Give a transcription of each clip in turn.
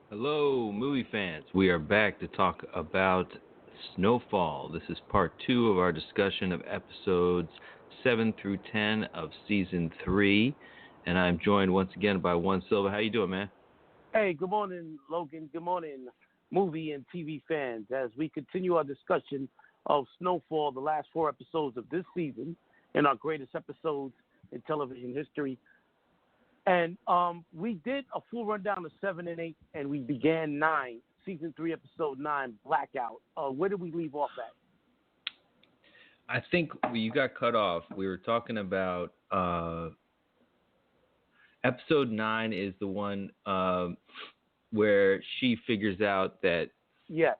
Hello, movie fans. We are back to talk about Snowfall. This is part two of our discussion of episodes 7 through 10 of season 3. And I'm joined once again by One Silva. How you doing, man? Hey, good morning, Logan. Good morning, movie and TV fans. As we continue our discussion of Snowfall, the last 4 episodes of this season, and our greatest episodes in television history. And we did a full rundown of 7 and 8, and we began 9, season 3, episode 9, Blackout. Where did we leave off at? I think you got cut off. We were talking about episode 9 is the one where she figures out that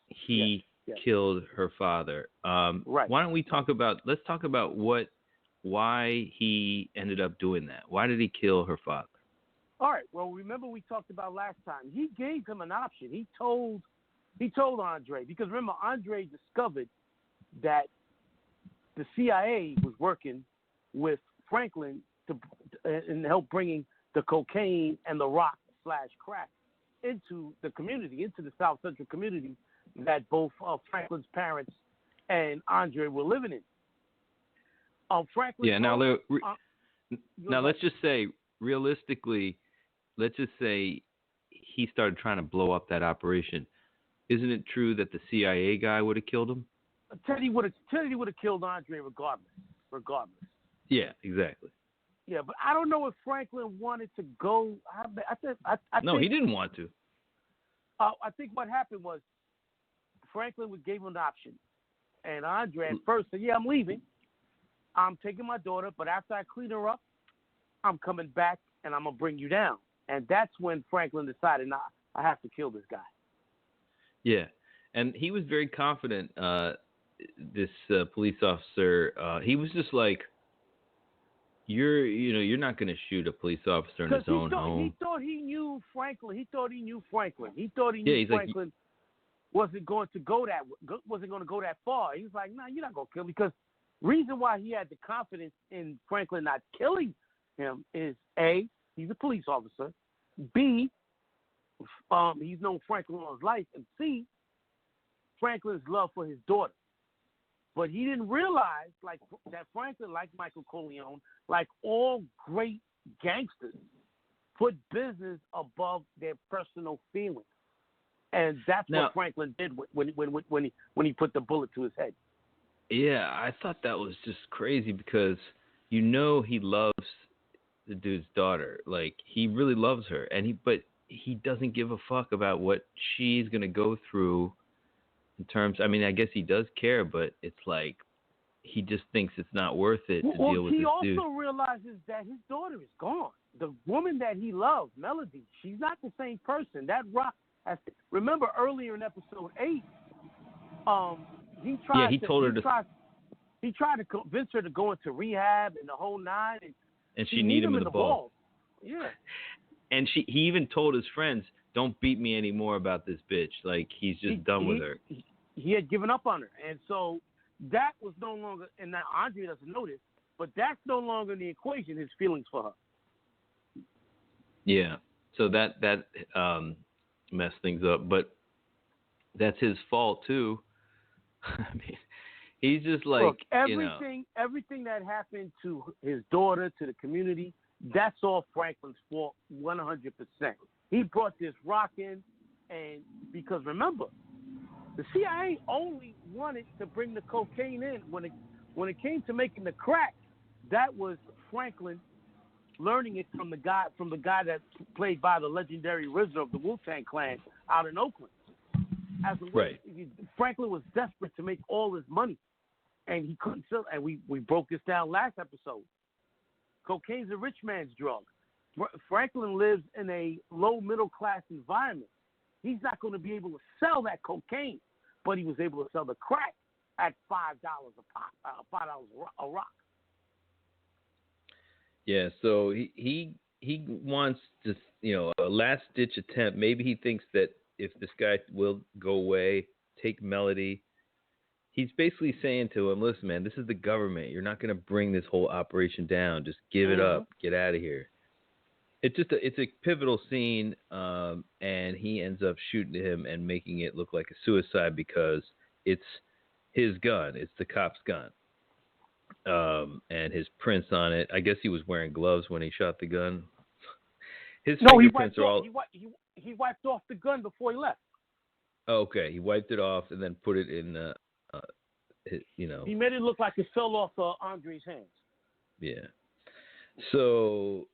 he killed her father. Right. Why don't we let's talk about why he ended up doing that. Why did he kill her father? All right. Well, remember we talked about last time. He gave him an option. He told Andre, because remember, Andre discovered that the CIA was working with Franklin and help bringing the cocaine and the rock / crack into the community, into the South Central community that both Franklin's parents and Andre were living in. Franklin. Yeah. Now let's just say realistically, let's just say he started trying to blow up that operation. Isn't it true that the CIA guy would have killed him? Teddy would have killed Andre regardless. Yeah, exactly. Yeah, but I don't know if Franklin wanted to go. No, he didn't want to. I think what happened was Franklin gave him an option, and Andre at first said, "Yeah, I'm leaving. I'm taking my daughter, but after I clean her up, I'm coming back and I'm gonna bring you down." And that's when Franklin decided, "Nah, I have to kill this guy." Yeah, and he was very confident. This police officer, he was just like, "You're not going to shoot a police officer in his own home." He thought he knew Franklin. He thought he knew Franklin wasn't going to go that far. He was like, "Nah, you're not going to kill me." Because reason why he had the confidence in Franklin not killing him is A, he's a police officer. B, he's known Franklin all his life. And C, Franklin's love for his daughter. But he didn't realize that Franklin, like Michael Corleone, like all great gangsters, put business above their personal feelings. And that's what Franklin did when he put the bullet to his head. Yeah, I thought that was just crazy because he loves the dude's daughter. Like, he really loves her, but he doesn't give a fuck about what she's gonna go through. In terms, I mean, I guess he does care, but it's like he just thinks it's not worth it to deal with this dude. He also realizes that his daughter is gone. The woman that he loved, Melody, she's not the same person. That rock. Remember earlier in episode 8, he tried. Yeah, he tried to convince her to go into rehab and the whole nine, and she need him in the ball. Yeah. And he even told his friends, "Don't beat me anymore about this bitch." Like, he's just done with her. He had given up on her. And so that was no longer, and now Andre doesn't know this, but that's no longer in the equation, his feelings for her. Yeah. So that messed things up. But that's his fault, too. I mean, he's just like, look, everything that happened to his daughter, to the community, that's all Franklin's fault, 100%. He brought this rock in, and because remember, the CIA only wanted to bring the cocaine in. When it came to making the crack, that was Franklin learning it from the guy that's played by the legendary RZA of the Wu-Tang Clan out in Oakland. Right. Franklin was desperate to make all his money, and he couldn't sell. And we broke this down last episode. Cocaine's a rich man's drug. Franklin lives in a low middle class environment. He's not going to be able to sell that cocaine, but he was able to sell the crack at $5 a pop, $5 a rock. Yeah, so he wants just, a last ditch attempt. Maybe he thinks that if this guy will go away, take Melody, he's basically saying to him, "Listen, man, this is the government. You're not going to bring this whole operation down. Just give it up. Get out of here." it's a pivotal scene, and he ends up shooting him and making it look like a suicide because it's his gun. It's the cop's gun, and his prints on it. I guess he was wearing gloves when he shot the gun. His No, fingerprints are all. he wiped off the gun before he left. Oh, okay, he wiped it off and then put it in. He made it look like it fell off Andre's hands. Yeah. So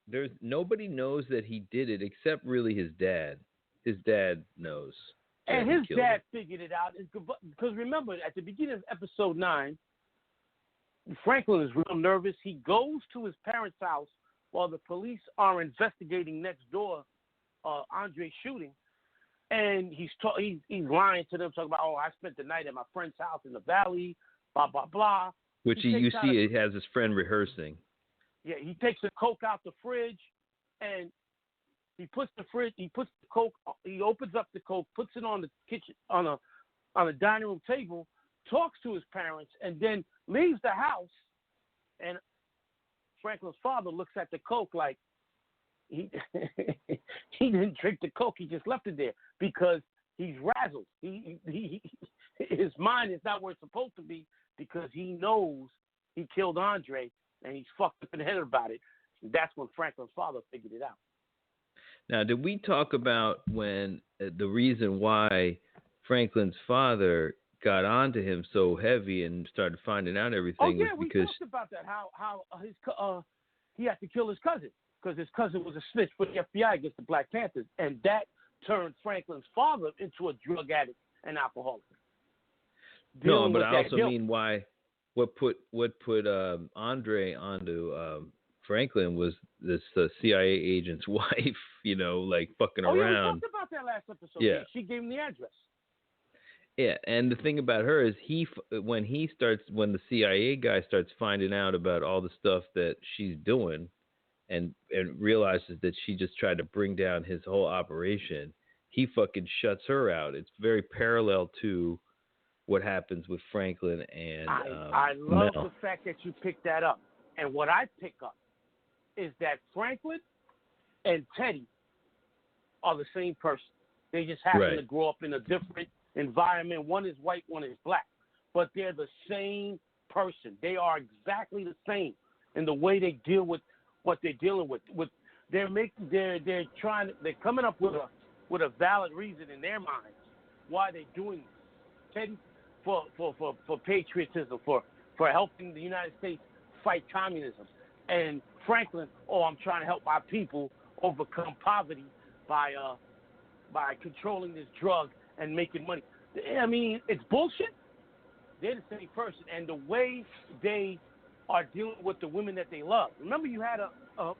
there's nobody knows that he did it except really his dad. His dad knows. And his dad figured it out because remember at the beginning of episode 9, Franklin is real nervous. He goes to his parents' house while the police are investigating next door Andre's shooting, and he's lying to them, talking about, oh, I spent the night at my friend's house in the valley, blah blah blah. Which you see, it has his friend rehearsing. Yeah, he takes the Coke out the fridge, and he puts the Coke. He opens up the Coke, puts it on the kitchen on a dining room table, talks to his parents, and then leaves the house. And Franklin's father looks at the Coke like he didn't drink the Coke. He just left it there because he's razzled. His mind is not where it's supposed to be because he knows he killed Andre, and he's fucked up in the head about it. That's when Franklin's father figured it out. Now, did we talk about when the reason why Franklin's father got onto him so heavy and started finding out everything? Oh yeah, was because we talked about that. How he had to kill his cousin because his cousin was a snitch for the FBI against the Black Panthers, and that turned Franklin's father into a drug addict and alcoholic. No, but I also mean why. What put Andre onto Franklin was this CIA agent's wife, like fucking around. Yeah, we talked about that last episode. Yeah. She gave him the address. Yeah, and the thing about her is when the CIA guy starts finding out about all the stuff that she's doing and realizes that she just tried to bring down his whole operation, he fucking shuts her out. It's very parallel to what happens with Franklin and I love Mel. the fact that you picked that up. And what I pick up is that Franklin and Teddy are the same person. They just happen to grow up in a different environment. One is white, one is black. But they're the same person. They are exactly the same in the way they deal with what they're dealing with. They're coming up with a valid reason in their minds why they're doing this. Teddy for patriotism, for helping the United States fight communism. And Franklin, I'm trying to help my people overcome poverty by controlling this drug and making money. I mean, it's bullshit. They're the same person, and the way they are dealing with the women that they love. Remember, you had a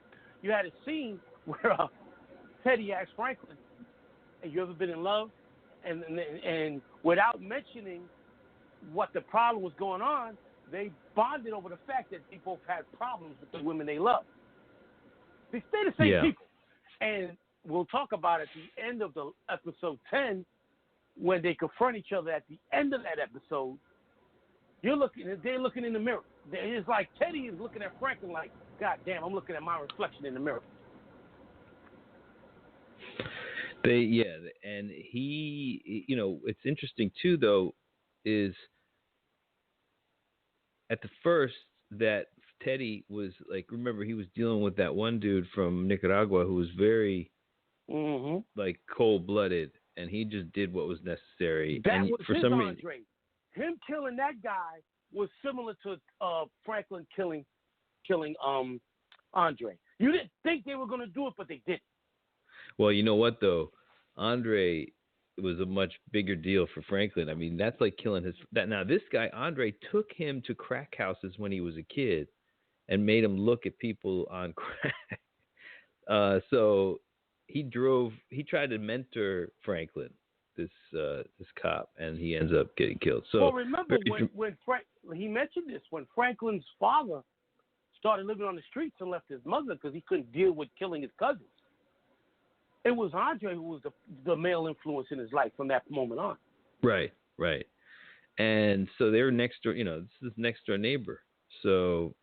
scene where Teddy asked Franklin, "Have you ever been in love?" And without mentioning what the problem was going on, they bonded over the fact that they both had problems with the women they love. They stay the same people. And we'll talk about at the end of the episode 10, when they confront each other at the end of that episode, they're looking in the mirror. It's like Teddy is looking at Franklin like, God damn, I'm looking at my reflection in the mirror. And he, it's interesting too, though, is at the first that Teddy was like, remember, he was dealing with that one dude from Nicaragua who was very like cold-blooded, and he just did what was necessary. That and was for his some Andre. reason, Him killing that guy was similar to Franklin killing Andre. You didn't think they were going to do it, but they did. Well, you know what though, Andre was a much bigger deal for Franklin. I mean, that's like killing his. Now this guy Andre took him to crack houses when he was a kid, and made him look at people on crack. So he tried to mentor Franklin, this cop, and he ends up getting killed. So well, remember when he mentioned this, when Franklin's father started living on the streets and left his mother because he couldn't deal with killing his cousins. It was Andre who was the male influence in his life from that moment on. Right. And so they were next door, this is next door neighbor. So,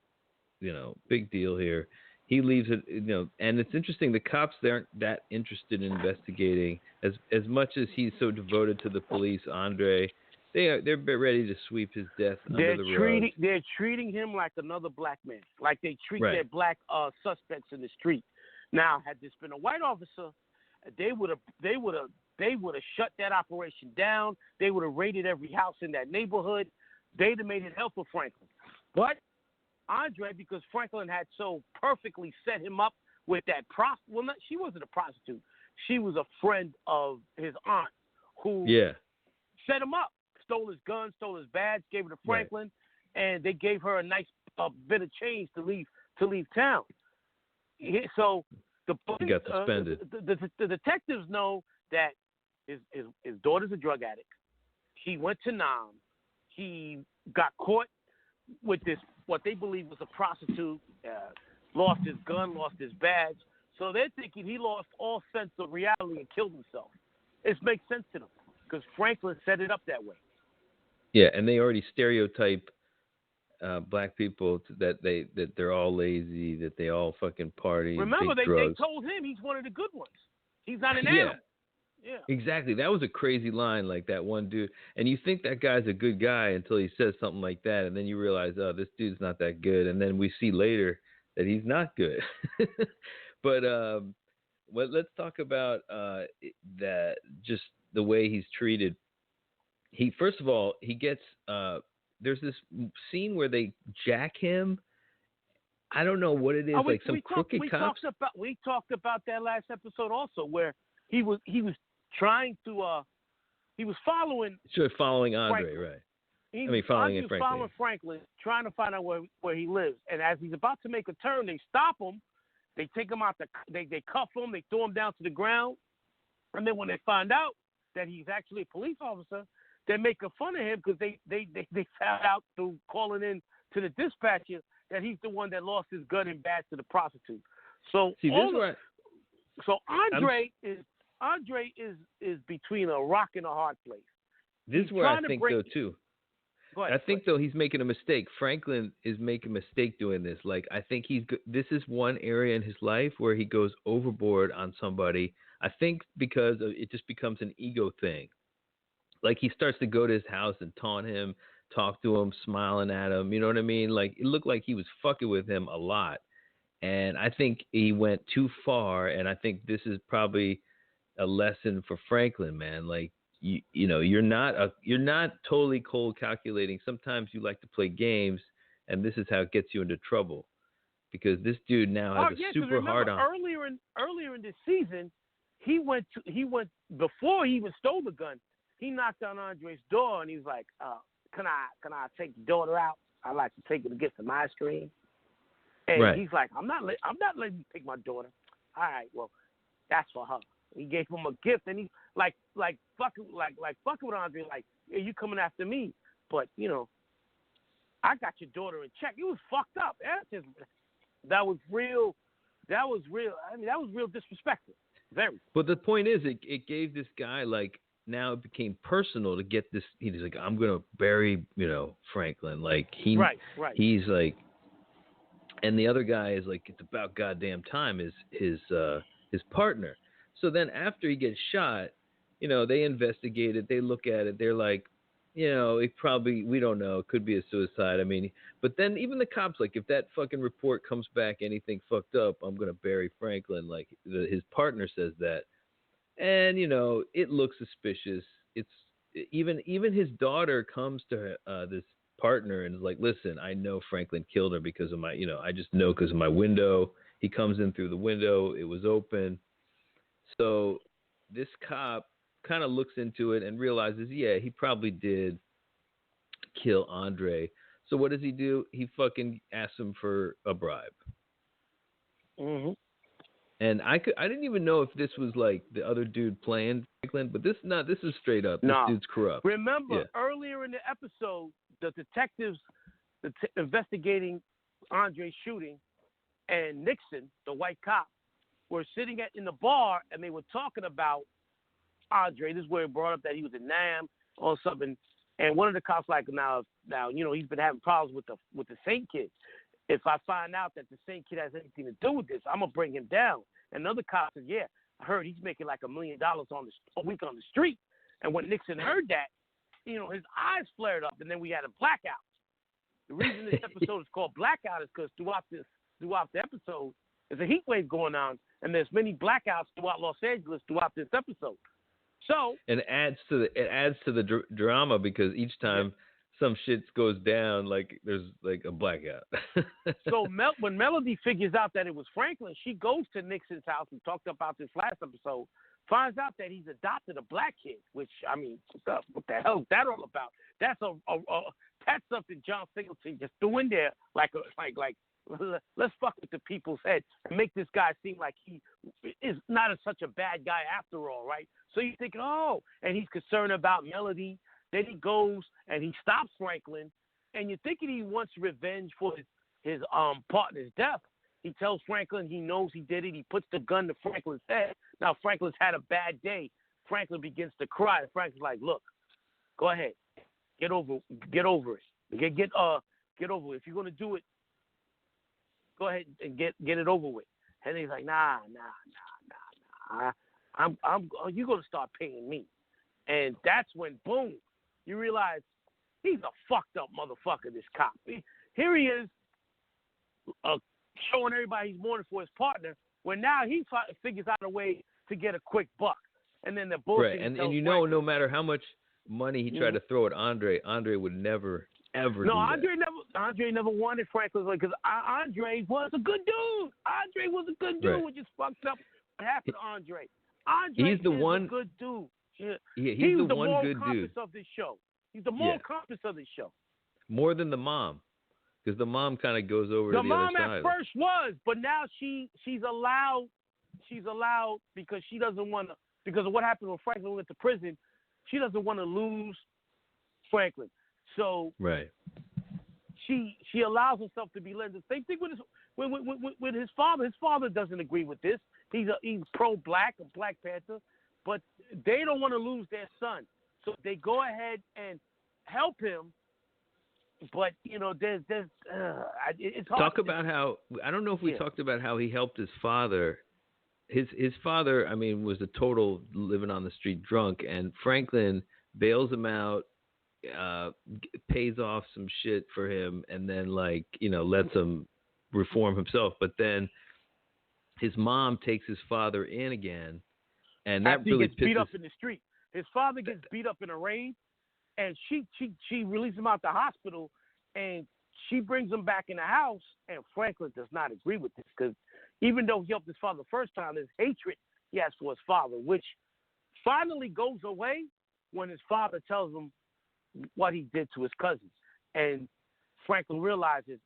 big deal here. he leaves it, and it's interesting. The cops, they aren't that interested in investigating as much as he's so devoted to the police. Andre, they're ready to sweep his death under the rug. They're treating him like another black man, like they treat Right. their black suspects in the street. Now, had this been a white officer, they would have shut that operation down. They would have raided every house in that neighborhood. They'd have made it hell for Franklin. But Andre, because Franklin had so perfectly set him up with that she wasn't a prostitute. She was a friend of his aunt who set him up, stole his gun, stole his badge, gave it to Franklin, and they gave her a nice bit of change to leave town. So the police, he got suspended. The detectives know that his daughter's a drug addict. He went to Nam. He got caught with this, what they believe was a prostitute, lost his gun, lost his badge. So they're thinking he lost all sense of reality and killed himself. It makes sense to them because Franklin set it up that way. Yeah, and they already stereotype black people that they're all lazy, that they all fucking party. Remember, they drugs. told him he's one of the good ones. He's not an animal. Yeah. Exactly. That was a crazy line, like that one dude. And you think that guy's a good guy until he says something like that, and then you realize, oh, this dude's not that good. And then we see later that he's not good. But let's talk about that. Just the way he's treated. First of all, he gets. There's this scene where they jack him. I don't know what it is, crooked cops. We talked about that last episode also, where he was trying to he was following Andre, Franklin. Right? Following Franklin, trying to find out where he lives. And as he's about to make a turn, they stop him. They take him out. They cuff him. They throw him down to the ground. And then when they find out that he's actually a police officer, they're making fun of him because they found out through calling in to the dispatcher that he's the one that lost his gun and badge to the prostitute. So Andre is between a rock and a hard place. This is where I think though too. I think though he's making a mistake. Franklin is making a mistake doing this. Like I think this is one area in his life where he goes overboard on somebody. I think because it just becomes an ego thing. Like he starts to go to his house and taunt him, talk to him, smiling at him. You know what I mean? Like it looked like he was fucking with him a lot. And I think he went too far. And I think this is probably a lesson for Franklin, man. Like you're not totally cold calculating. Sometimes you like to play games, and this is how it gets you into trouble. Because this dude now has a super hard on. Earlier in this season, he went before he even stole the gun. He knocked on Andre's door and he was like, "Can I take the daughter out? I'd like to take her to get some ice cream." And he's like, "I'm not letting you take my daughter." All right, well, that's for her. He gave him a gift, and he like fucking with Andre, like, "Hey, you coming after me? But I got your daughter in check." It was fucked up. That was real. I mean, that was real disrespectful. Very. But the point is, it gave this guy like. Now it became personal to get this. He's like, I'm gonna bury, Franklin. Like right. He's like, and the other guy is like, it's about goddamn time. Is his partner. So then after he gets shot, they investigate it. They look at it. They're like, it probably, we don't know. It could be a suicide. I mean, but then even the cops, like, if that fucking report comes back anything fucked up, I'm gonna bury Franklin. Like his partner says that. And, it looks suspicious. It's even his daughter comes to this partner and is like, listen, I know Franklin killed her because of my, I just know because of my window. He comes in through the window. It was open. So this cop kind of looks into it and realizes, yeah, he probably did kill Andre. So what does he do? He fucking asks him for a bribe. Mm-hmm. And I didn't even know if this was like the other dude playing Franklin, but this is straight up. This dude's corrupt. Remember, earlier in the episode, the detectives investigating Andre's shooting and Nixon, the white cop, were sitting in the bar and they were talking about Andre. This is where it brought up that he was in Nam or something. And one of the cops like, now he's been having problems with the Saint kid. if I find out that the same kid has anything to do with this, I'm gonna bring him down. And another cop said, yeah, I heard he's making like $1 million a week on the street. And when Nixon heard that, his eyes flared up, and then we had a blackout. The reason this episode is called Blackout is because throughout the episode, there's a heat wave going on, and there's many blackouts throughout Los Angeles throughout this episode. So and it adds to the drama because each time some shit goes down, like there's like a blackout. So when Melody figures out that it was Franklin, she goes to Nixon's house. We talked about this last episode. Finds out that he's adopted a black kid, which what the hell is that all about? That's that's something John Singleton just threw in there, like let's fuck with the people's head and make this guy seem like he is not such a bad guy after all, right? So you think, and he's concerned about Melody. Then he goes and he stops Franklin, and you're thinking he wants revenge for his partner's death. He tells Franklin he knows he did it. He puts the gun to Franklin's head. Now Franklin's had a bad day. Franklin begins to cry. And Franklin's like, "Look, go ahead, get over it. Get over it. If you're gonna do it, go ahead and get it over with." And he's like, "Nah. You're gonna start paying me." And that's when, boom, you realize he's a fucked up motherfucker. This cop. Here he is, showing everybody he's mourning for his partner, when now he figures out a way to get a quick buck. And then the bullshit. Right, and no matter how much money he tried to throw at Andre would never, ever do that. Andre never wanted Franklin because Andre was a good dude. Andre was a good dude, which is fucked up. What happened to Andre? Andre is a good dude. Yeah. He's the one good dude. He's the moral compass of this show. He's the moral compass of this show. More than the mom. Because the mom kind of goes over to the other side. The mom at first was, but now she's allowed because she doesn't want to, because of what happened when Franklin went to prison, she doesn't want to lose Franklin. So she allows herself to be led. The same thing with his father. His father doesn't agree with this. He's pro-black, a Black Panther, but they don't want to lose their son. So they go ahead and help him. But there's it's hard. Talk about how I don't know if we talked about how he helped his father. His father, I mean, was a total living on the street drunk, and Franklin bails him out, pays off some shit for him, and then lets him reform himself. But then his mom takes his father in again, and that after really he gets beat up in the street. His father gets beat up in a raid. And she releases him out the hospital, and she brings him back in the house. And Franklin does not agree with this because even though he helped his father the first time, there's hatred he has for his father, which finally goes away when his father tells him what he did to his cousins. And Franklin realizes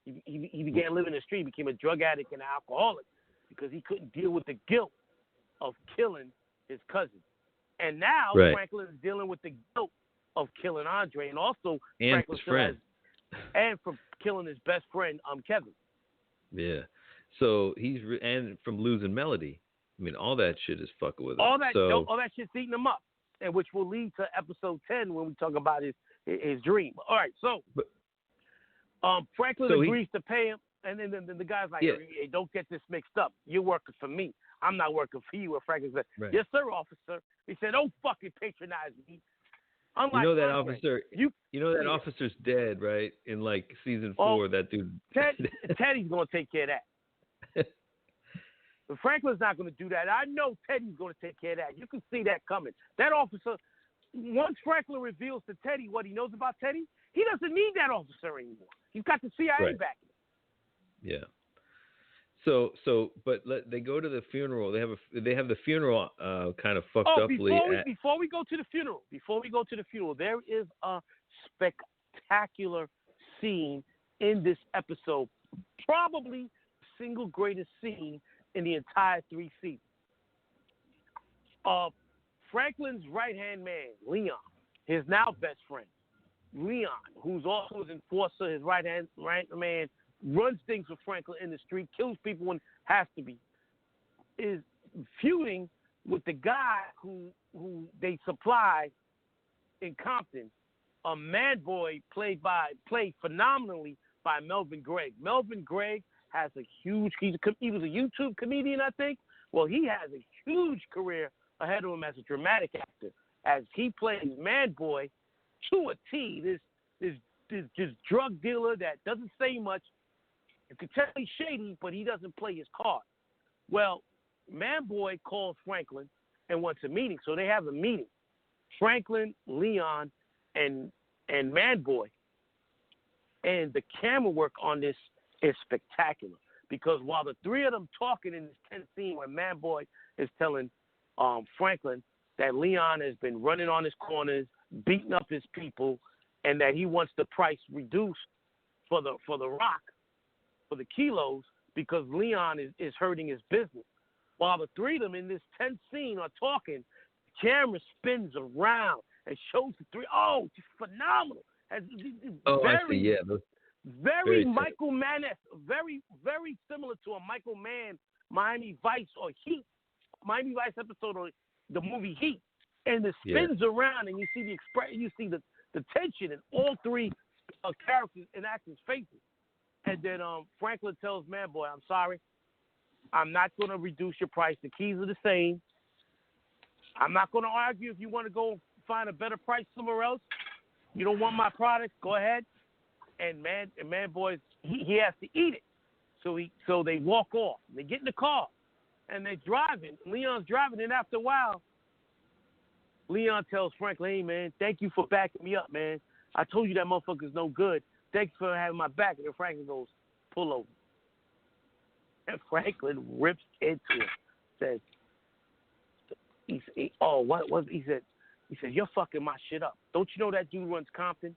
he began living in the street, became a drug addict and an alcoholic because he couldn't deal with the guilt of killing his cousins. And now Franklin is dealing with the guilt of killing Andre, and also Franklin's friend, and from killing his best friend, Kevin. Yeah. So and from losing Melody. I mean, all that shit is fucking with him. All that shit's eating him up, and which will lead to episode 10 when we talk about his dream. All right, so Franklin agrees to pay him, and then the guy's like, hey, don't get this mixed up. You're working for me. I'm not working for you. And Franklin said, yes, sir, officer. He said, don't fucking patronize me. Unlike that officer. That officer's dead, right? In season 4, that dude. Teddy's gonna take care of that. But Franklin's not gonna do that. I know Teddy's gonna take care of that. You can see that coming. That officer, once Franklin reveals to Teddy what he knows about Teddy, he doesn't need that officer anymore. He's got the CIA back. Yeah. So, but they go to the funeral. They have the funeral kind of fucked uply. Before we go to the funeral, there is a spectacular scene in this episode, probably the single greatest scene in the entire 3 seasons. Franklin's right-hand man, Leon, his now best friend, Leon, who's also his enforcer, his right-hand man, runs things with Franklin in the street, kills people when has to be, is feuding with the guy who they supply in Compton, a man boy played phenomenally by Melvin Gregg. Melvin Gregg has a huge. He was a YouTube comedian, I think. Well, he has a huge career ahead of him as a dramatic actor, as he plays Man Boy to a T. This drug dealer that doesn't say much. You can tell he's shady, but he doesn't play his card. Well, Man Boy calls Franklin and wants a meeting, so they have a meeting. Franklin, Leon, and Man Boy. And the camera work on this is spectacular because while the three of them talking in this tense scene where Man Boy is telling Franklin that Leon has been running on his corners, beating up his people, and that he wants the price reduced for the rock, for the kilos, because Leon is hurting his business. While the three of them in this tense scene are talking, the camera spins around and shows the three. Oh, just phenomenal. I see. Yeah, very Michael Mann-esque, very, very similar to a Michael Mann Miami Vice or Heat, Miami Vice episode of the movie Heat, and it spins around and you see the expression, you see the tension in all three characters and actors' faces. And then Franklin tells Man Boy, "I'm sorry, I'm not going to reduce your price. The keys are the same. I'm not going to argue if you want to go find a better price somewhere else. You don't want my product, go ahead." And Man Boy, he has to eat it. So they walk off. They get in the car, and they're driving. Leon's driving, and after a while, Leon tells Franklin, "Hey, man, thank you for backing me up, man. I told you that motherfucker's no good. Thanks for having my back." And then Franklin goes, "Pull over." And Franklin rips into him. Says, he said, "You're fucking my shit up. Don't you know that dude runs Compton?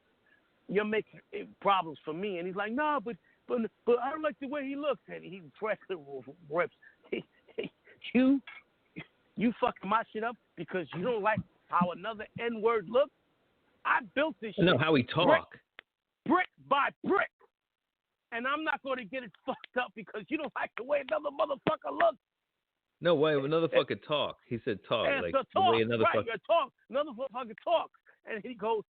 You're making problems for me." And he's like, "No, but I don't like the way he looks." And he Franklin rips, you fucking my shit up because you don't like how another N-word looks? I built this shit. No, how he talk. Brick by brick. And I'm not going to get it fucked up because you don't like the way another motherfucker looks. No, wait, another fucking talk. He said talk. And like so the way another motherfucker talks. And he goes,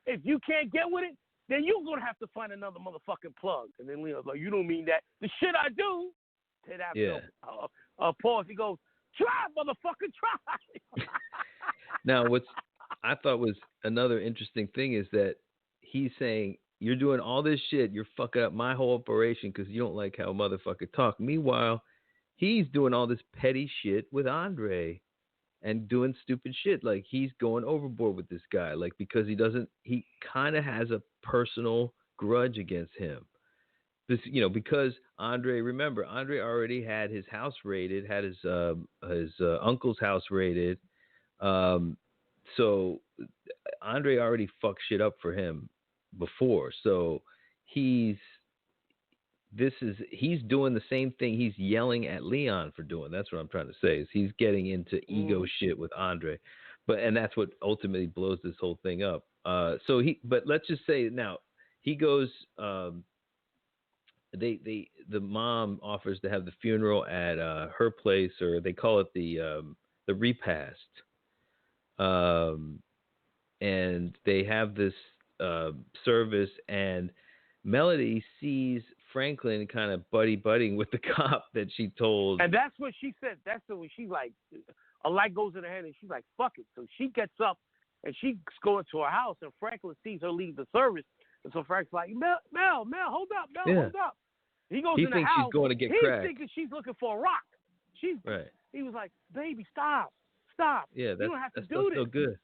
if you can't get with it, then you're going to have to find another motherfucking plug. And then Leon's like, "You don't mean that." "The shit I do." Then after pause, he goes, "Try, motherfucker, try." Now, what I thought was another interesting thing is that he's saying, "You're doing all this shit. You're fucking up my whole operation because you don't like how a motherfucker talk." Meanwhile, he's doing all this petty shit with Andre and doing stupid shit. Like, he's going overboard with this guy. Like, because he kind of has a personal grudge against him. This, because Andre already had his house raided, had his uncle's house raided. So Andre already fucked shit up for him before. So he's doing the same thing he's yelling at Leon for doing. That's what I'm trying to say, is he's getting into ego shit with Andre. And that's what ultimately blows this whole thing up. But let's just say now he goes, the mom offers to have the funeral at her place, or they call it the repast. And they have this service, and Melody sees Franklin kind of buddy-buddying with the cop that she told. And that's what she said. That's when she's like, a light goes in her head, and she's like, "Fuck it." So she gets up, and she's going to her house, and Franklin sees her leave the service. And so Frank's like, Mel, hold up, hold up. He goes in the house. He thinks she's going to get cracked. He's thinking she's looking for a rock. Right. He was like, "Baby, stop. Yeah, you don't have to that's do this." So good.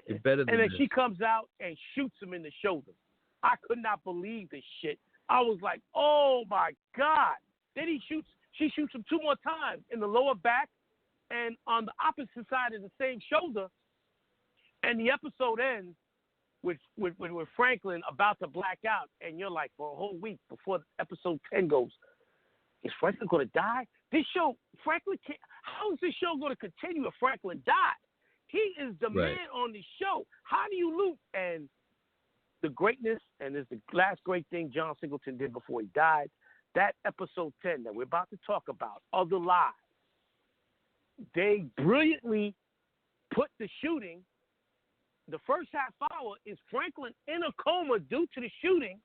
You're better than and then this. she comes out and shoots him in the shoulder. I could not believe this shit. I was like, "Oh my God." Then she shoots him 2 more times in the lower back and on the opposite side of the same shoulder. And the episode ends with Franklin about to black out, and you're like, for a whole week before episode 10 goes, is Franklin going to die? This show, Franklin can't. How is this show going to continue if Franklin died? He is the man on the show. How do you loot? And the greatness, and this is the last great thing John Singleton did before he died, that episode 10 that we're about to talk about, Other Lives, they brilliantly put the shooting the first half hour is Franklin in a coma due to the shooting,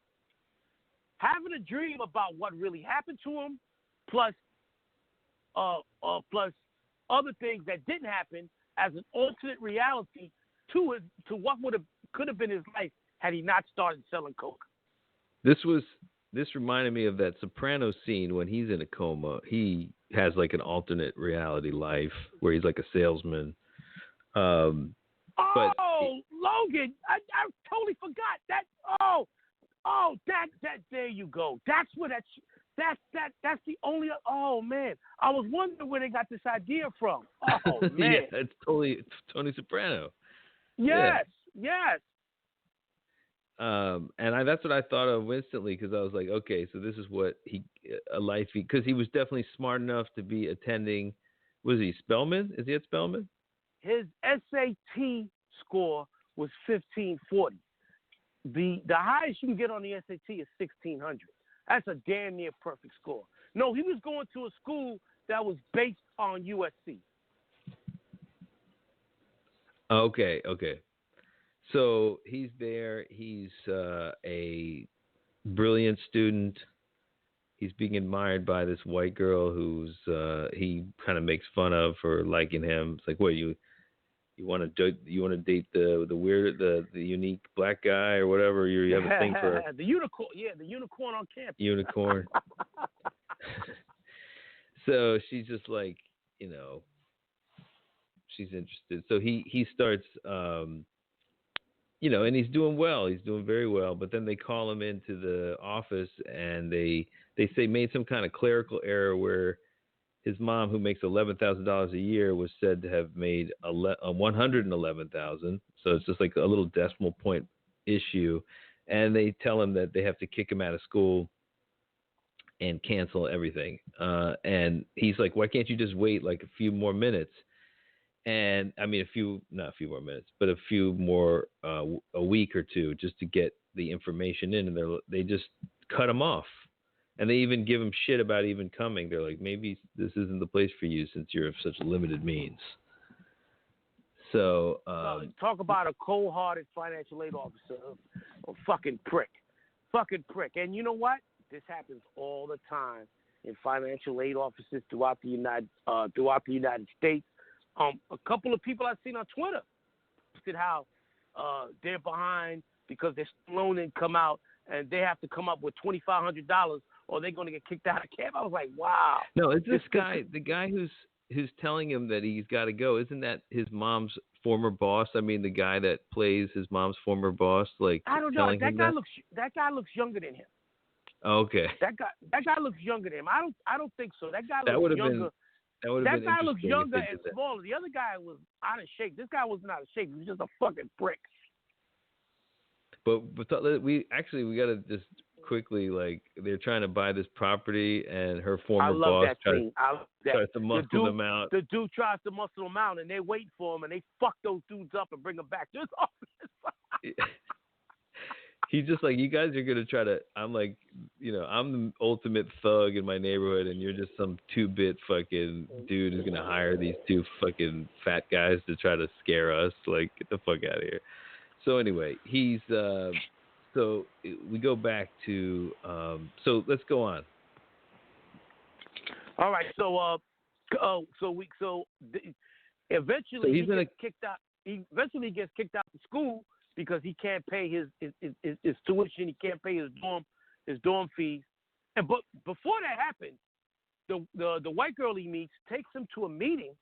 having a dream about what really happened to him, plus other things that didn't happen as an alternate reality to what could have been his life had he not started selling coke. This reminded me of that Soprano scene when he's in a coma. He has like an alternate reality life where he's like a salesman. Logan, I totally forgot that. That there you go. That's where that's the only. Oh man, I was wondering where they got this idea from. Oh man, yeah, it's Tony Soprano. Yes. And that's what I thought of instantly, because I was like, okay, so this is what because he was definitely smart enough to be attending. Was he Spelman? Is he at Spelman? His SAT score was 1540. The highest you can get on the SAT is 1600. That's a damn near perfect score. No, he was going to a school that was based on USC. Okay. So he's there. He's a brilliant student. He's being admired by this white girl who's he kind of makes fun of for liking him. It's like, what, you want to date the weird, the unique black guy or whatever? You have a thing for the unicorn. Yeah, the unicorn on campus. Unicorn. So she's just like, she's interested. So he starts, and he's doing well. He's doing very well. But then they call him into the office and they say made some kind of clerical error where his mom, who makes $11,000 a year, was said to have made $111,000. So it's just like a little decimal point issue. And they tell him that they have to kick him out of school and cancel everything. And he's like, why can't you just wait like a few more minutes? And I mean, not a few more minutes, but a few more, a week or two, just to get the information in. And they just cut him off. And they even give him shit about even coming. They're like, maybe this isn't the place for you since you're of such limited means. So talk about a cold-hearted financial aid officer, a fucking prick. And you know what? This happens all the time in financial aid offices throughout the United States. A couple of people I've seen on Twitter posted how they're behind because their loan didn't come out and they have to come up with $2,500 or they're going to get kicked out of camp. I was like, wow. No, it's this guy, the guy who's telling him that he's got to go. Isn't that his mom's former boss? I mean, the guy that plays his mom's former boss, like, I don't know. That guy looks younger than him. Okay. That guy looks younger than him. I don't think so. That guy looks younger. That guy looks younger and smaller. The other guy was out of shape. This guy wasn't out of shape. He was just a fucking prick. But we got to just quickly, like, they're trying to buy this property, and her former boss tries to muscle them out. The dude tries to muscle them out, and they wait for him, and they fuck those dudes up and bring them back to his office. He's just like, you guys are going to try to, I'm like, I'm the ultimate thug in my neighborhood, and you're just some 2-bit fucking dude who's going to hire these 2 fucking fat guys to try to scare us. Like, get the fuck out of here. So anyway, he's, so we go back to, so let's go on. All right. Eventually he gets kicked out. He eventually gets kicked out of school because he can't pay his tuition. He can't pay his dorm fees. But before that happens, the white girl he meets takes him to a meeting.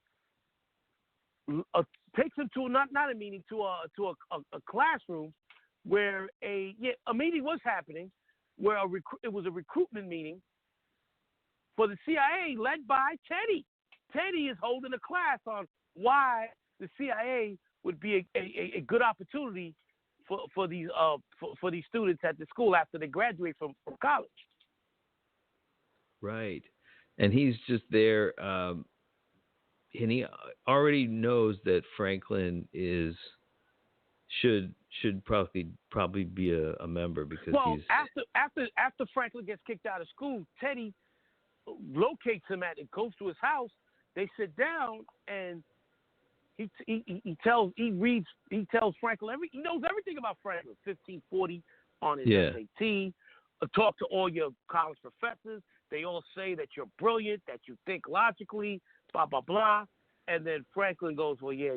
Takes him to not a meeting, to a classroom where a meeting was happening, where it was a recruitment meeting for the CIA led by Teddy. Teddy is holding a class on why the CIA would be a good opportunity for these students at the school after they graduate from college. Right, and he's just there. And he already knows that Franklin should probably be a member because he's after Franklin gets kicked out of school, Teddy locates him and goes to his house. They sit down and he tells Franklin he knows everything about Franklin. 1540 on his Yeah. SAT. Talk to all your college professors. They all say that you're brilliant, that you think logically, blah blah blah. And then Franklin goes, well, yeah,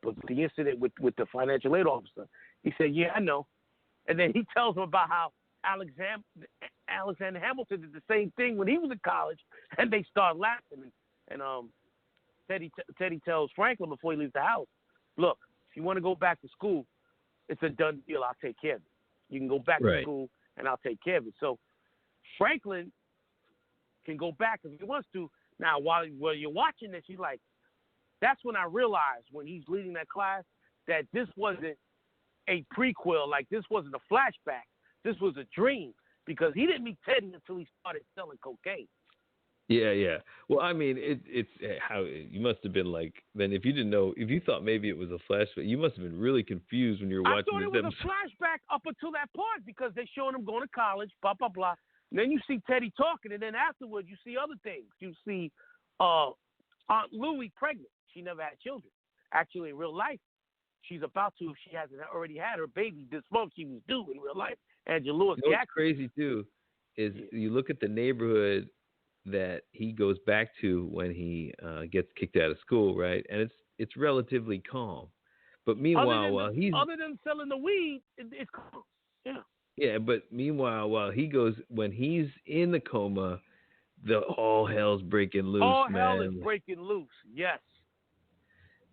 but the incident with the financial aid officer. He said, yeah, I know. And then he tells him about how Alexander Hamilton did the same thing when he was in college, and they start laughing. And Teddy tells Franklin before he leaves the house, look, if you want to go back to school, it's a done deal. I'll take care of it. You can go back to school, and I'll take care of it. So Franklin can go back if he wants to. Now, while you're watching this, you're like, that's when I realized when he's leading that class that this wasn't a prequel, like this wasn't a flashback. This was a dream because he didn't meet Teddy until he started selling cocaine. Yeah. Well, I mean, it's how you must have been like. Then, if you didn't know, if you thought maybe it was a flashback, you must have been really confused when you were watching this episode. I thought it was a flashback up until that part because they showing him going to college, blah blah blah. And then you see Teddy talking, and then afterwards you see other things. You see Aunt Louie pregnant. She never had children. Actually, in real life, she's about to if she hasn't already had her baby this month. She was due in real life. Angela Lewis. You know what's crazy too is you look at the neighborhood that he goes back to when he gets kicked out of school, right? And it's relatively calm. But meanwhile, other than selling the weed, it's calm. Yeah. Yeah, but meanwhile, when he's in the coma, all hell's breaking loose. All hell is breaking loose. Yes.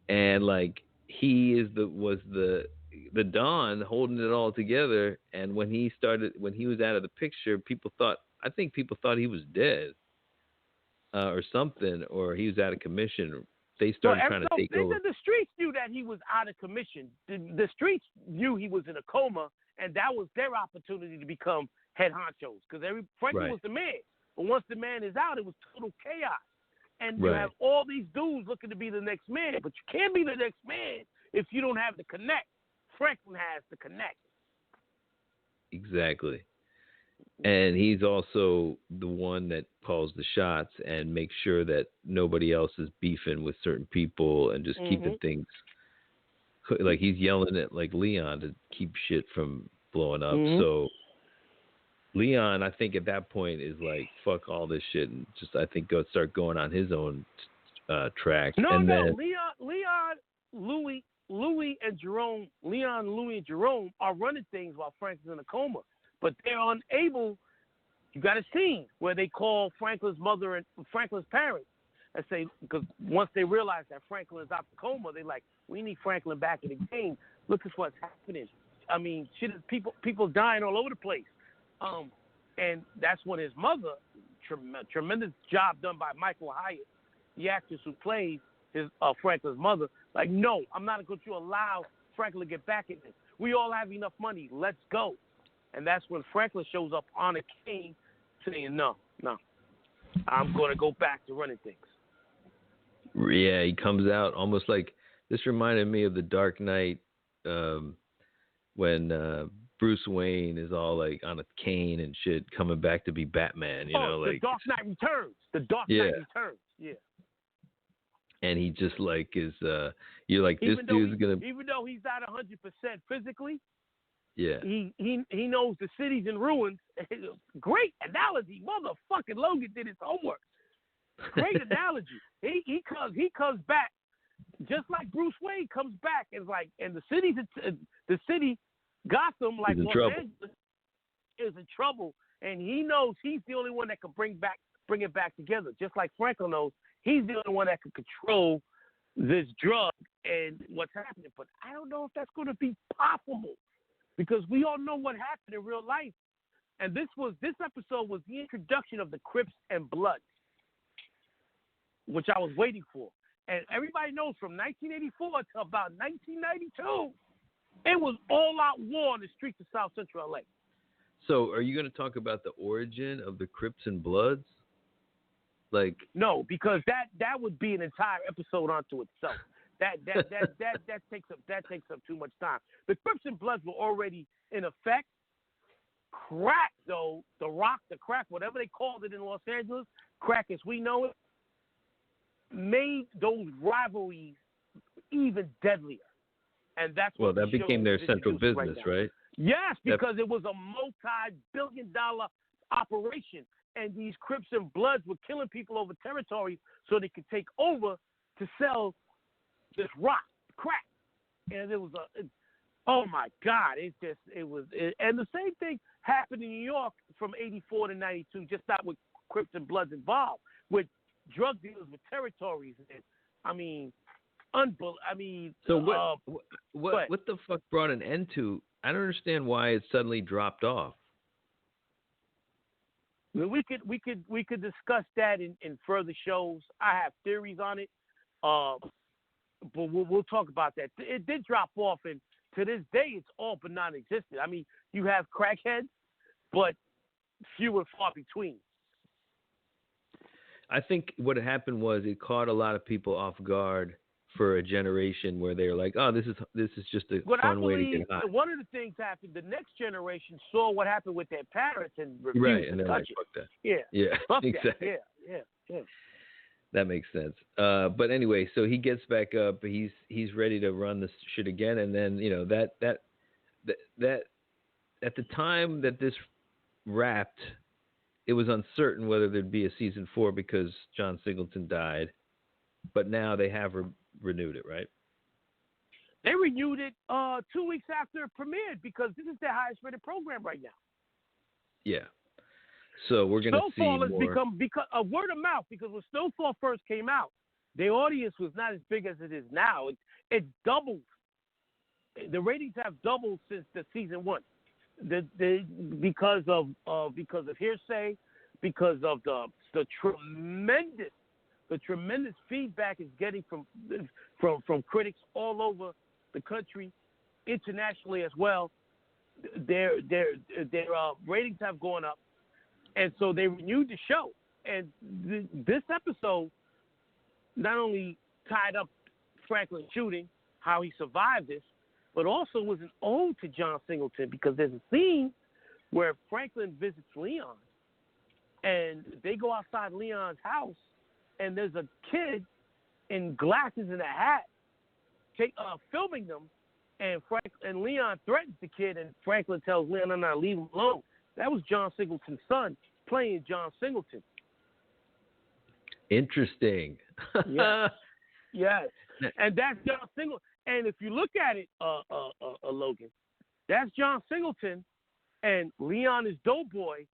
And like he was the Don holding it all together. And when he was out of the picture, I think people thought he was dead. Or something, or he was out of commission. They started trying to take over. The streets knew that he was out of commission. The streets knew he was in a coma, and that was their opportunity to become head honchos. Because Franklin was the man. But once the man is out, it was total chaos. And you have all these dudes looking to be the next man, but you can't be the next man if you don't have the connect. Franklin has the connect. Exactly. And he's also the one that calls the shots and makes sure that nobody else is beefing with certain people and just keeping things like he's yelling at like Leon to keep shit from blowing up. So Leon, I think at that point is like, fuck all this shit and just I think start going on his own track. Then Leon, Louie and Jerome, Leon, Louie and Jerome are running things while Franklin's in a coma. But they're unable. You got a scene where they call Franklin's mother and Franklin's parents and say, because once they realize that Franklin is out the coma, they're like, we need Franklin back in the game. Look at what's happening. I mean, shit is people dying all over the place. And that's when his mother, tremendous job done by Michael Hyatt, the actress who plays his Franklin's mother. Like, no, I'm not going to allow Franklin to get back in this. We all have enough money. Let's go. And that's when Franklin shows up on a cane saying, no, I'm going to go back to running things. Yeah, he comes out almost like, this reminded me of The Dark Knight when Bruce Wayne is all like on a cane and shit coming back to be Batman, The Dark Knight Returns. The Dark Knight Returns, yeah. And he just like is, you're like, this dude's going to... Even though he's not 100% physically, yeah. He knows the city's in ruins. Great analogy. Motherfucking Logan did his homework. Great analogy. He comes back just like Bruce Wayne comes back and the city Gotham, like Los Angeles, is in trouble, and he knows he's the only one that can bring it back together. Just like Franklin knows he's the only one that can control this drug and what's happening. But I don't know if that's going to be possible. Because we all know what happened in real life. And this episode was the introduction of the Crips and Bloods, which I was waiting for. And everybody knows from 1984 to about 1992, it was all-out war on the streets of South Central LA. So are you going to talk about the origin of the Crips and Bloods? Like, no, because that would be an entire episode unto itself. That takes up too much time. The Crips and Bloods were already in effect. Crack, though, the rock, the crack, whatever they called it in Los Angeles, crack as we know it, made those rivalries even deadlier. And that's Well, what the that became show their is central introducing business, now. right? Yes, because it was a multi-billion-dollar operation, and these Crips and Bloods were killing people over territories so they could take over to sell this crack. And it was oh my God, and the same thing happened in New York from 84 to 92, just not with Crips and Bloods involved, with drug dealers with territories. And, I mean, so what the fuck brought an end to? I don't understand why it suddenly dropped off. We could discuss that in further shows. I have theories on it, but we'll talk about that. It did drop off, and to this day, it's all but non-existent. I mean, you have crackheads, but few and far between. I think what happened was it caught a lot of people off guard for a generation where they're like, "Oh, this is just a fun way to get high." One of the things happened. The next generation saw what happened with their parents and refused and to they're touch like, it. "Fuck that." Yeah, fuck exactly. that. Yeah. That makes sense. But anyway, so he gets back up. He's ready to run this shit again, and then that at the time that this wrapped, it was uncertain whether there'd be a season 4 because John Singleton died. But now they have renewed it, right? They renewed it 2 weeks after it premiered because this is their highest rated program right now. Yeah. So we're going to see more. Snowfall has become a word of mouth because when Snowfall first came out, the audience was not as big as it is now. It doubled. The ratings have doubled since the season 1. Because of hearsay, because of the tremendous feedback it's getting from critics all over the country, internationally as well. Their ratings have gone up, and so they renewed the show. And this episode not only tied up Franklin's shooting, how he survived this, but also was an ode to John Singleton because there's a scene where Franklin visits Leon, and they go outside Leon's house, and there's a kid in glasses and a hat filming them, and Leon threatens the kid, and Franklin tells Leon, "No, leave him alone." That was John Singleton's son playing John Singleton. Interesting. Yes. And that's John Singleton. And if you look at it, Logan, that's John Singleton, and Leon is Doughboy,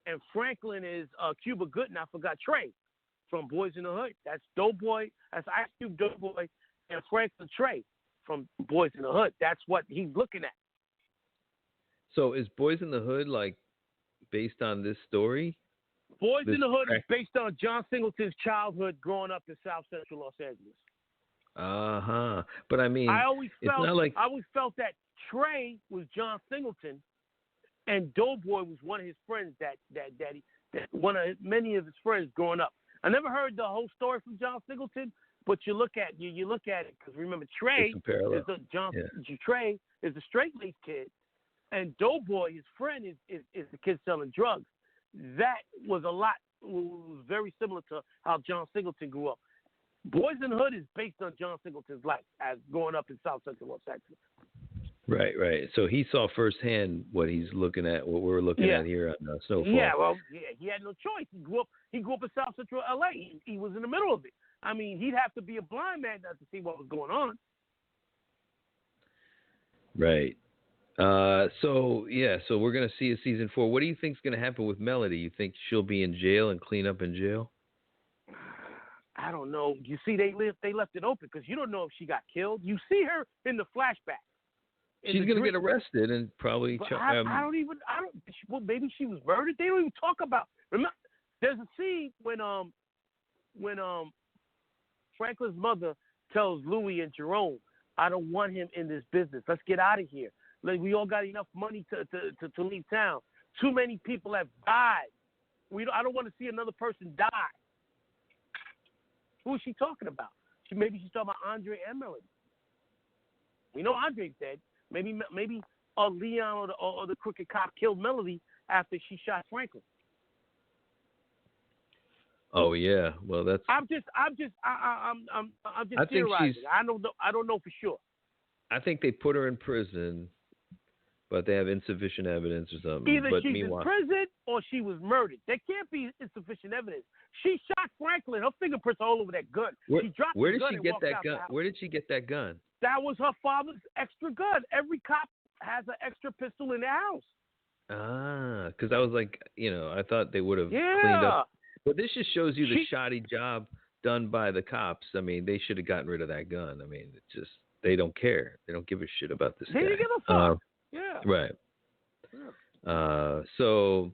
and Franklin is Cuba Gooding. I forgot Trey from Boys in the Hood. That's Doughboy. That's Ice Cube Doughboy, and Franklin Trey from Boys in the Hood. That's what he's looking at. So is Boys in the Hood like based on this story? Boys in the Hood is based on John Singleton's childhood growing up in South Central Los Angeles. But I mean, I always felt that Trey was John Singleton, and Doughboy was one of his friends that one of many of his friends growing up. I never heard the whole story from John Singleton, but you look at it because remember Trey Trey is the straight-laced kid, and Doughboy, his friend, is the kid selling drugs. That was very similar to how John Singleton grew up. Boys in the Hood is based on John Singleton's life as growing up in South Central Los Angeles. Right. So he saw firsthand what he's looking at, what we're looking at here on Snowfall. Yeah, he had no choice. He grew up in South Central LA. He was in the middle of it. I mean, he'd have to be a blind man not to see what was going on. Right. So we're gonna see a season 4. What do you think's gonna happen with Melody? You think she'll be in jail and clean up in jail? I don't know. You see, they left it open because you don't know if she got killed. You see her in the flashback. She's going to get arrested and probably. Well, maybe she was murdered. They don't even talk about. Remember, there's a scene when Franklin's mother tells Louis and Jerome, "I don't want him in this business. Let's get out of here. Like, we all got enough money to leave town. Too many people have died. I don't want to see another person die." Who is she talking about? Maybe she's talking about Andre and Melody. We know Andre's dead. Maybe Leon or the crooked cop killed Melody after she shot Franklin. Oh yeah. Well, that's. I'm just I think she's. theorizing. I don't know for sure. I think they put her in prison, but they have insufficient evidence or something. Either But she's in meanwhile, prison or she was murdered. There can't be insufficient evidence. She shot Franklin. Her fingerprints are all over that gun. She dropped where the did gun she and get walked that out gun? the house. Where did she get that gun? That was her father's extra gun. Every cop has an extra pistol in their house. Ah, because I was like, I thought they would have cleaned Yeah. up. But this just shows you the shoddy job done by the cops. I mean, they should have gotten rid of that gun. I mean, it's just they don't care. They don't give a shit about this They guy. didn't give a fuck. Yeah. Right. Yeah. So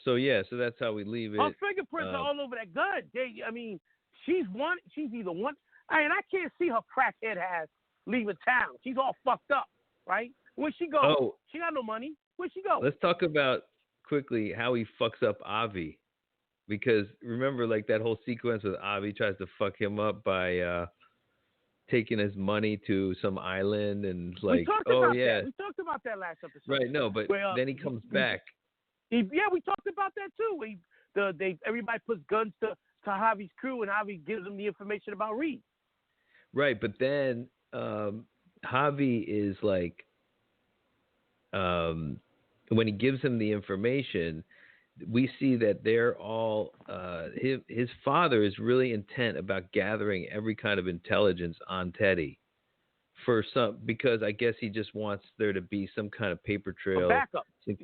yeah. So that's how we leave it. Her fingerprints are all over that gun. She's either one. I can't see her crackhead ass leaving town. She's all fucked up, right? Where she go? Oh, she got no money. Where she go? Let's talk about quickly how he fucks up Avi, because remember, like that whole sequence with Avi tries to fuck him up by taking his money to some island and like, we talked about that last episode. Right. No, but then he comes back. We talked about that too. Everybody puts guns to Javi's crew, and Javi gives them the information about Reed. Right, but then Javi is like, when he gives him the information, we see that they're all his father is really intent about gathering every kind of intelligence on Teddy because I guess he just wants there to be some kind of paper trail, a backup, if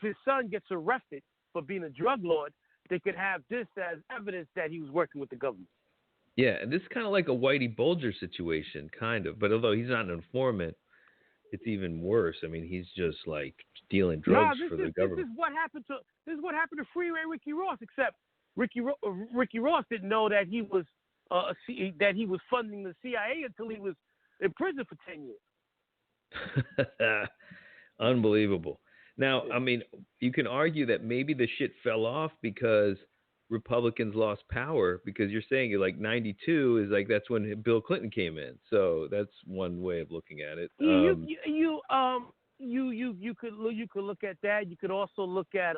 his son gets arrested for being a drug lord, they could have this as evidence that he was working with the government. Yeah, and this is kind of like a Whitey Bulger situation, kind of. But although he's not an informant, it's even worse. I mean, he's just like dealing drugs for the government. This is what happened to Freeway Ricky Ross. Except Ricky Ross didn't know that he was funding the CIA until he was in prison for 10 years. Unbelievable. Now, I mean, you can argue that maybe the shit fell off because Republicans lost power, because you're saying like 92 is like that's when Bill Clinton came in. So that's one way of looking at it. You could look at that. You could also look at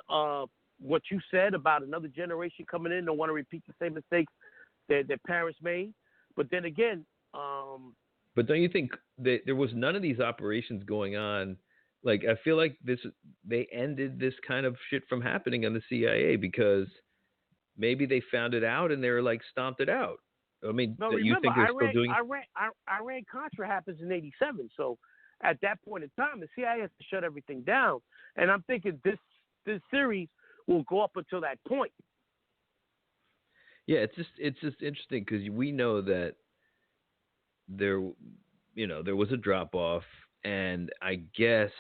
what you said about another generation coming in, don't want to repeat the same mistakes that their parents made. But then again, but don't you think that there was none of these operations going on? Like, I feel like they ended this kind of shit from happening on the CIA because maybe they found it out and they were like stomped it out. I mean, no, you remember, think they're still doing? Iran-Contra happens in '87, so at that point in time, the CIA has to shut everything down. And I'm thinking this series will go up until that point. Yeah, it's just interesting because we know that there was a drop off, and I guess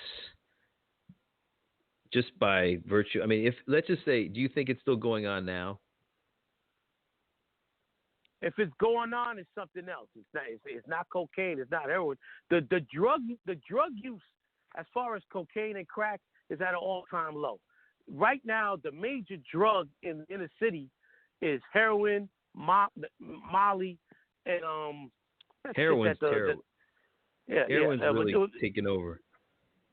just by virtue, I mean, if let's just say, do you think it's still going on now? If it's going on, it's something else. It's not cocaine. It's not heroin. The drug use, as far as cocaine and crack, is at an all-time low. Right now, the major drug in the city is heroin, Molly, and heroin's terrible. Heroin's really taken over.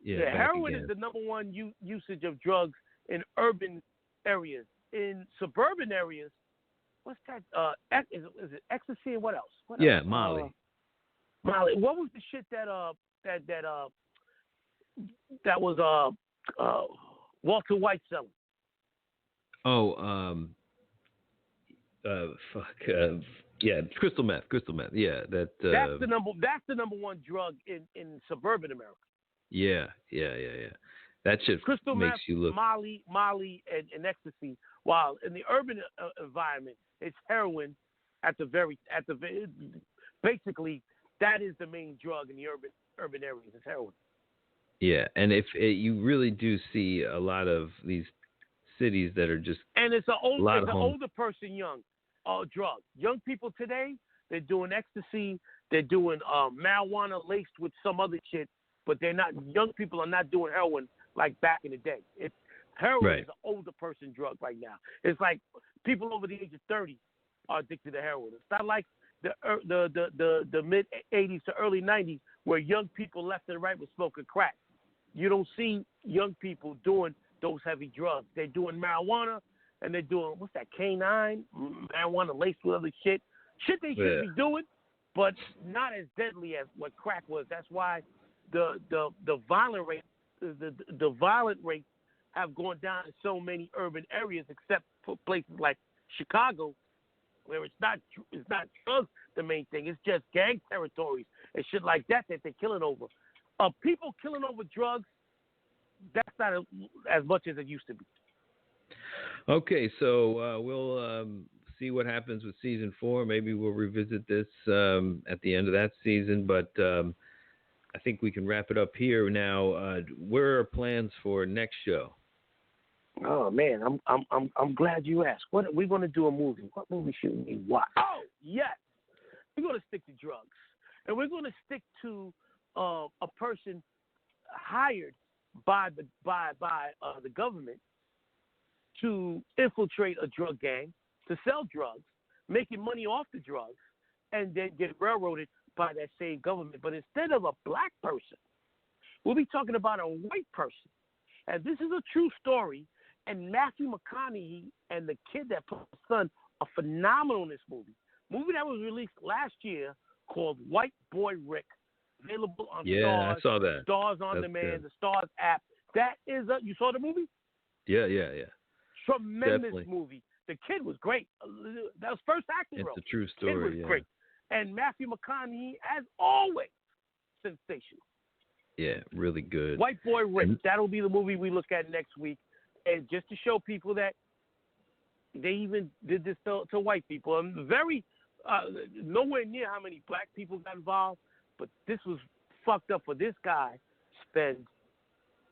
Yeah, heroin again. is the number one usage of drugs in urban areas. In suburban areas, what's that? Is it ecstasy and what else? Molly. Molly. What was the shit that was Walter White selling? Yeah, crystal meth. Yeah, that's the number one drug in suburban America. Yeah. That shit crystal makes meth, you look. Molly, and ecstasy. While in the urban environment, it's heroin. Basically, that is the main drug in the urban areas. It's heroin. Yeah, and if you really do see a lot of these cities that are just and it's an older person drug. Young people today, they're doing ecstasy, they're doing marijuana laced with some other shit, but they're not. Young people are not doing heroin like back in the day. Heroin is an older person drug right now. It's like people over the age of 30 are addicted to heroin. It's not like the mid 80s to early 90s where young people left and right were smoking crack. You don't see young people doing those heavy drugs. They're doing marijuana and they're doing, what's that, K9? Marijuana laced with other shit. Shit they shouldn't be doing, but not as deadly as what crack was. That's why the violent rate, the violent rates have gone down in so many urban areas, except for places like Chicago, where it's not drugs the main thing. It's just gang territories and shit like that they're killing over. People killing over drugs, that's not as much as it used to be. Okay, so we'll see what happens with season 4. Maybe we'll revisit this at the end of that season, but I think we can wrap it up here now. Where are plans for next show? Oh man, I'm glad you asked. What we're gonna do a movie? What movie should we watch? Oh yes, we're gonna stick to drugs, and we're gonna stick to a person hired by the government to infiltrate a drug gang, to sell drugs, making money off the drugs, and then get railroaded by that same government. But instead of a black person, we'll be talking about a white person. And this is a true story. And Matthew McConaughey and the kid that played his son are phenomenal in this movie. Movie that was released last year called White Boy Rick. Available on Stars. I saw that. Stars on Demand, the Stars app. That is you saw the movie? Yeah. Tremendous Definitely. Movie. The kid was great. That was first acting role. It's a true story. The kid was great. And Matthew McConaughey, as always, sensational. Yeah, really good. White Boy Rick. That'll be the movie we look at next week. And just to show people that they even did this to white people. I'm very nowhere near how many black people got involved, but this was fucked up for this guy spend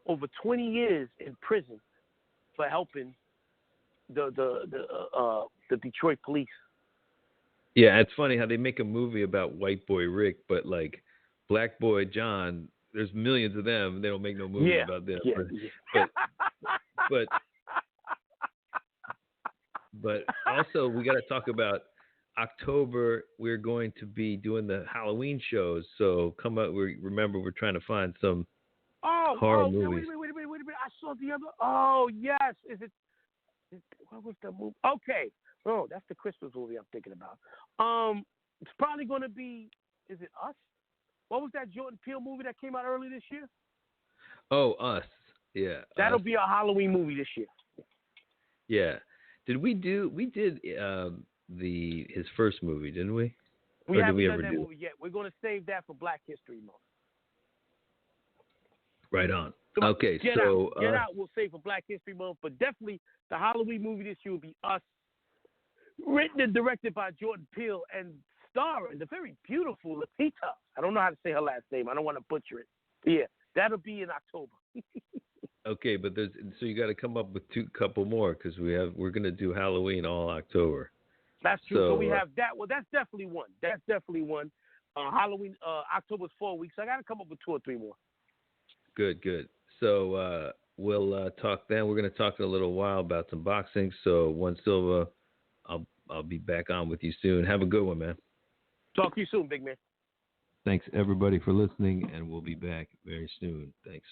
over 20 years in prison for helping the Detroit police. Yeah, it's funny how they make a movie about White Boy Rick, but like Black Boy John, there's millions of them. They don't make no movie about them. But also we got to talk about October. We're going to be doing the Halloween shows. So come out. Remember, we're trying to find some horror movies. Wait a minute. I saw the other. Oh yes, what was the movie? Okay. Oh, that's the Christmas movie I'm thinking about. It's probably going to be. Is it Us? What was that Jordan Peele movie that came out early this year? Oh, Us. Yeah. That'll be a Halloween movie this year. Yeah. We did his first movie, didn't we? We haven't done that movie yet. We're going to save that for Black History Month. Right on. So okay, Get Out we'll save for Black History Month, but definitely the Halloween movie this year will be Us. Written and directed by Jordan Peele and starring the very beautiful Lupita. I don't know how to say her last name. I don't want to butcher it. Yeah, that'll be in October. Okay, but so you got to come up with couple more because we're gonna do Halloween all October. That's true. So we have that. Well, that's definitely one. Halloween, October's 4 weeks. I got to come up with 2 or 3 more. Good. So we'll talk then. We're gonna talk in a little while about some boxing. So One Silva, I'll be back on with you soon. Have a good one, man. Talk to you soon, big man. Thanks everybody for listening, and we'll be back very soon. Thanks.